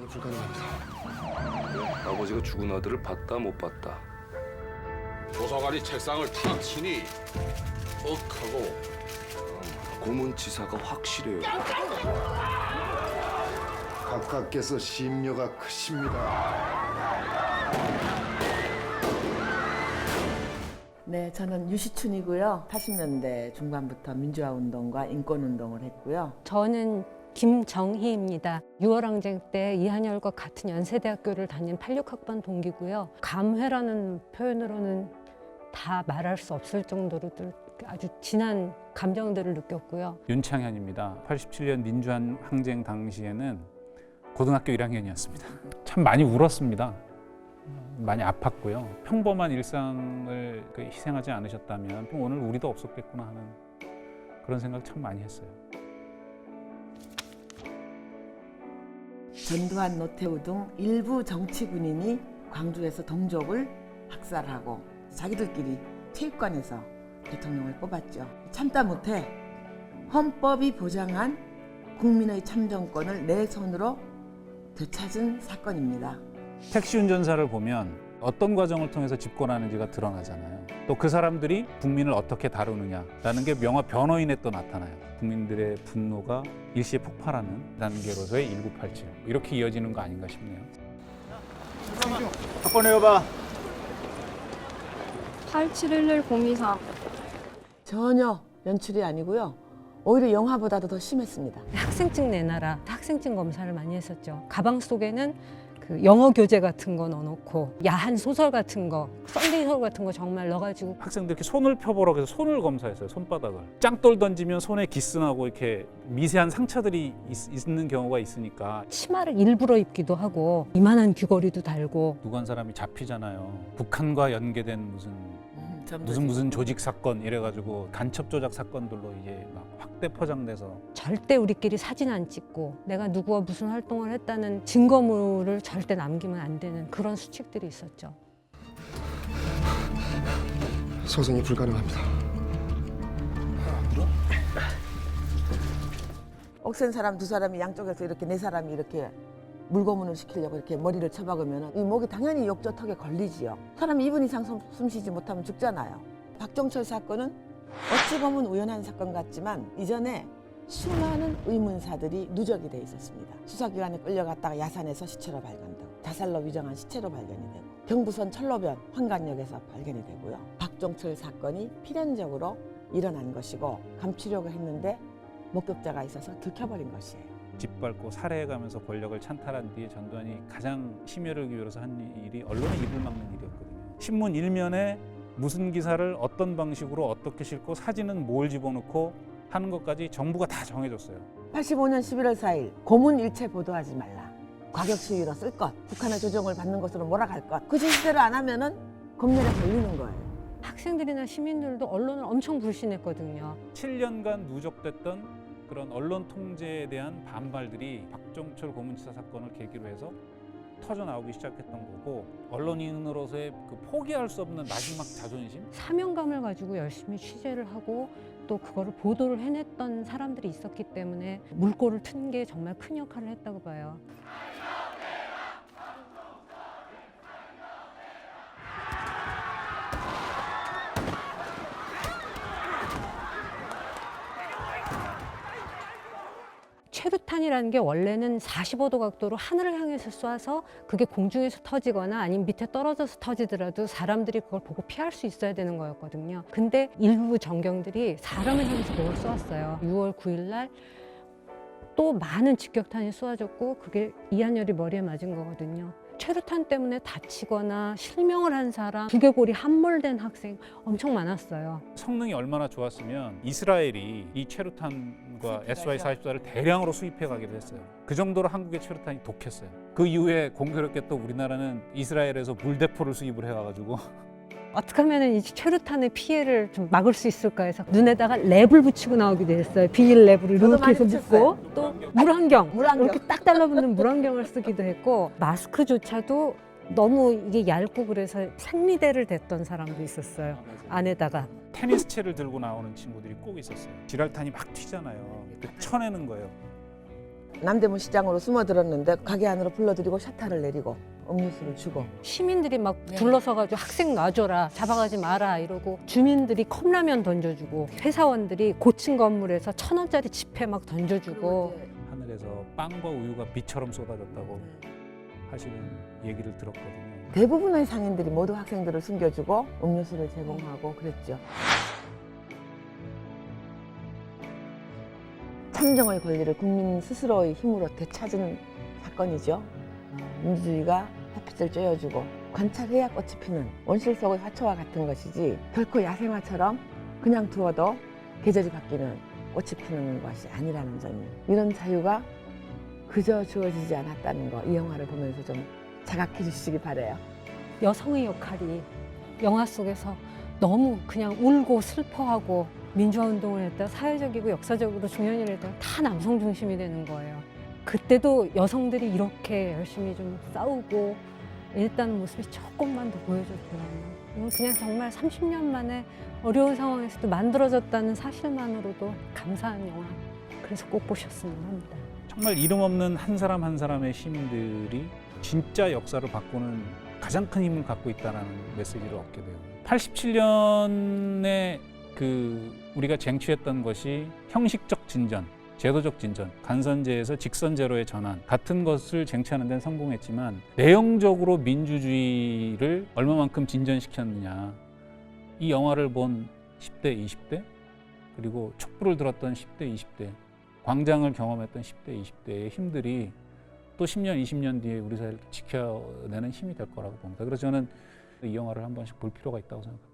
불가능합니다. 아버지가 죽은 아들을 봤다 못 봤다. 도서관이 책상을 탁 치니 억 하고 고문치사가 확실해요. 각각께서 심려가 크십니다. 네, 저는 유시춘이고요. 80년대 중반부터 민주화 운동과 인권 운동을 했고요. 저는 김정희입니다. 6월 항쟁 때 이한열과 같은 연세대학교를 다닌 86학번 동기고요. 감회라는 표현으로는 다 말할 수 없을 정도로 아주 진한 감정들을 느꼈고요. 윤창현입니다. 87년 민주화 항쟁 당시에는 고등학교 1학년이었습니다. 참 많이 울었습니다. 많이 아팠고요. 평범한 일상을 희생하지 않으셨다면 오늘 우리도 없었겠구나 하는 그런 생각 참 많이 했어요. 전두환, 노태우 등 일부 정치 군인이 광주에서 동족을 학살하고 자기들끼리 체육관에서 대통령을 뽑았죠. 참다 못해 헌법이 보장한 국민의 참정권을 내 손으로 되찾은 사건입니다. 택시 운전사를 보면 어떤 과정을 통해서 집권하는지가 드러나잖아요. 또 그 사람들이 국민을 어떻게 다루느냐라는 게 영화 변호인에 또 나타나요. 국민들의 분노가 일시에 폭발하는 단계로서의 1987 이렇게 이어지는 거 아닌가 싶네요. 학번 외워봐. 8711-023. 전혀 연출이 아니고요. 오히려 영화보다도 더 심했습니다. 학생증 내놔라. 학생증 검사를 많이 했었죠. 가방 속에는 그 영어 교재 같은 거 넣어놓고 야한 소설 같은 거, 썬데이 소설 같은 거 정말 넣어가지고 학생들 이렇게 손을 펴보라고 해서 손을 검사했어요. 손바닥을. 짱돌 던지면 손에 기스나고 이렇게 미세한 상처들이 있는 경우가 있으니까 치마를 일부러 입기도 하고 이만한 귀걸이도 달고. 누구 한 사람이 잡히잖아요. 북한과 연계된 무슨 조직 사건 이래가지고 간첩 조작 사건들로 이제 막 확대 포장돼서 절대 우리끼리 사진 안 찍고 내가 누구와 무슨 활동을 했다는 증거물을 절대 남기면 안 되는 그런 수칙들이 있었죠. 소송이 불가능합니다. 억센 사람 두 사람이 양쪽에서 이렇게 네 사람이 이렇게 물고문을 시키려고 이렇게 머리를 쳐박으면 이 목이 당연히 욕조턱에 걸리지요. 사람이 2분 이상 숨쉬지 못하면 죽잖아요. 박종철 사건은 어찌 보면 우연한 사건 같지만 이전에 수많은 의문사들이 누적이 돼 있었습니다. 수사기관에 끌려갔다가 야산에서 시체로 발견되고 자살로 위장한 시체로 발견이 되고 경부선 철로변 환관역에서 발견이 되고요. 박종철 사건이 필연적으로 일어난 것이고 감추려고 했는데 목격자가 있어서 들켜버린 것이에요. 짓밟고 살해해가면서 권력을 찬탈한 뒤에 전두환이 가장 심혈을 기울여서 한 일이 언론의 입을 막는 일이었거든요. 신문 일면에 무슨 기사를 어떤 방식으로 어떻게 싣고 사진은 뭘 집어넣고 하는 것까지 정부가 다 정해줬어요. 85년 11월 4일 고문 일체 보도하지 말라. 과격 시위로 쓸 것, 북한의 조정을 받는 것으로 몰아갈 것. 그 실시대로 안 하면은 검열에 걸리는 거예요. 학생들이나 시민들도 언론을 엄청 불신했거든요. 7년간 누적됐던 그런 언론 통제에 대한 반발들이 박종철 고문치사 사건을 계기로 해서 터져 나오기 시작했던 거고 언론인으로서의 그 포기할 수 없는 마지막 자존심? 사명감을 가지고 열심히 취재를 하고 또 그거를 보도를 해냈던 사람들이 있었기 때문에 물꼬를 튼 게 정말 큰 역할을 했다고 봐요. 최루탄이라는 게 원래는 45도 각도로 하늘을 향해서 쏴서 그게 공중에서 터지거나 아니면 밑에 떨어져서 터지더라도 사람들이 그걸 보고 피할 수 있어야 되는 거였거든요. 근데 일부 정경들이 사람을 향해서 그걸 쏘았어요. 6월 9일 날 또 많은 직격탄이 쏘아졌고 그게 이한열이 머리에 맞은 거거든요. 최루탄 때문에 다치거나 실명을 한 사람, 두개골이 함몰된 학생 엄청 많았어요. 성능이 얼마나 좋았으면 이스라엘이 이 최루탄과 SY-44를 대량으로 수입해 가기도 했어요. 그 정도로 한국의 최루탄이 독했어요. 그 이후에 공교롭게 또 우리나라는 이스라엘에서 물대포를 수입을 해가지고 어떻게 하면 이 최루탄의 피해를 좀 막을 수 있을까 해서 눈에다가 랩을 붙이고 나오기도 했어요. 비닐 랩으로 이렇게 해서 묶고 또 물안경 이렇게 딱 달라붙는 물안경을 쓰기도 했고 마스크조차도 너무 이게 얇고 그래서 생리대를 댔던 사람도 있었어요. 안에다가 테니스채를 들고 나오는 친구들이 꼭 있었어요. 지랄탄이 막 튀잖아요. 쳐내는 거예요. 남대문 시장으로 숨어들었는데 가게 안으로 불러들이고 샤타를 내리고 음료수를 주고 시민들이 막 네. 둘러서가지고 학생 놔줘라, 잡아가지 마라 이러고 주민들이 컵라면 던져주고 회사원들이 고층 건물에서 1,000원짜리 지폐 막 던져주고 하늘에서 빵과 우유가 비처럼 쏟아졌다고 하시는 얘기를 들었거든요. 대부분의 상인들이 모두 학생들을 숨겨주고 음료수를 제공하고 그랬죠. 참정의 권리를 국민 스스로의 힘으로 되찾은 사건이죠. 민주주의가 햇빛을 쬐어주고 관찰해야 꽃이 피는 온실 속의 화초와 같은 것이지 결코 야생화처럼 그냥 두어도 계절이 바뀌는 꽃이 피는 것이 아니라는 점이, 이런 자유가 그저 주어지지 않았다는 거 이 영화를 보면서 좀 자각해 주시기 바라요. 여성의 역할이 영화 속에서 너무 그냥 울고 슬퍼하고 민주화 운동을 했다, 사회적이고 역사적으로 중요한 일을 했다, 다 남성 중심이 되는 거예요. 그때도 여성들이 이렇게 열심히 좀 싸우고 일단 모습이 조금만 더 보여줬더라고요. 이건 그냥 정말 30년 만에 어려운 상황에서도 만들어졌다는 사실만으로도 감사한 영화. 그래서 꼭 보셨으면 합니다. 정말 이름 없는 한 사람 한 사람의 시민들이 진짜 역사를 바꾸는 가장 큰 힘을 갖고 있다는 메시지를 얻게 돼요. 87년에 우리가 쟁취했던 것이 형식적 진전, 제도적 진전, 간선제에서 직선제로의 전환 같은 것을 쟁취하는 데는 성공했지만 내용적으로 민주주의를 얼마만큼 진전시켰느냐, 이 영화를 본 10대, 20대 그리고 촛불을 들었던 10대, 20대, 광장을 경험했던 10대, 20대의 힘들이 또 10년, 20년 뒤에 우리 사회를 지켜내는 힘이 될 거라고 봅니다. 그래서 저는 이 영화를 한 번씩 볼 필요가 있다고 생각합니다.